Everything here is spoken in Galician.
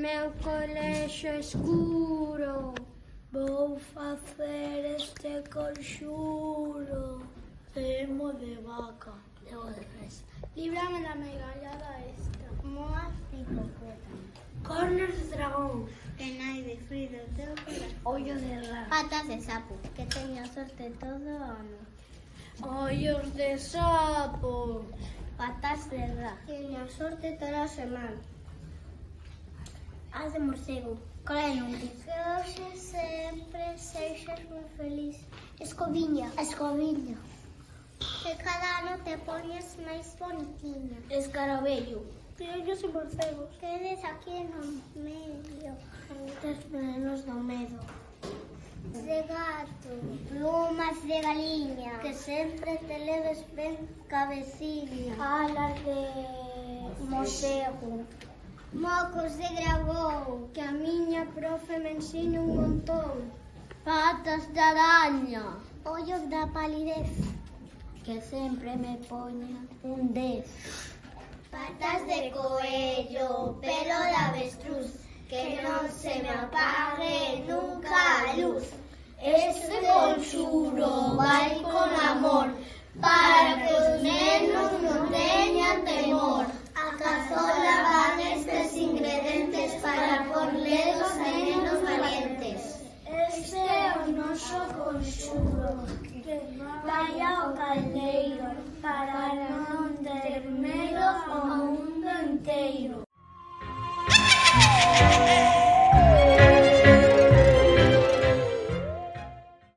meu colexo escuro, vou facer este conxuro. Temo de vaca, temo de res, líbrame da megallada esta. Moas de hipopótamo, Cornos de dragón, penai de frío teu corazón, ollo de rana, patas de sapo, que teña sorte todo o ano, ollos de sapo, patas de ra, teña sorte toda a semana, as de morcego, cola de nunca, que hoxe sempre seixas moi feliz, escoviña, que cada ano te poñes máis bonitiña, escarabello, piollos e morcegos, quedes aquí no medio, tes venenos do medo, de gato, plumas de galiña, que sempre te leves ben cabeciña, alas de morcego, mocos de dragón, que a miña profe me ensina un montón, patas de araña, ollos da palidez, que sempre me poña un 10. patas de coello, pelo de avestruz, que non se me apague nunca a luz. Este conxuro vai con amor, para que os nenos non teñan temor. A cazola van estes ingredientes para por ledos a nenos valientes. Este é o noso conxuro, que vai ao caldeiro para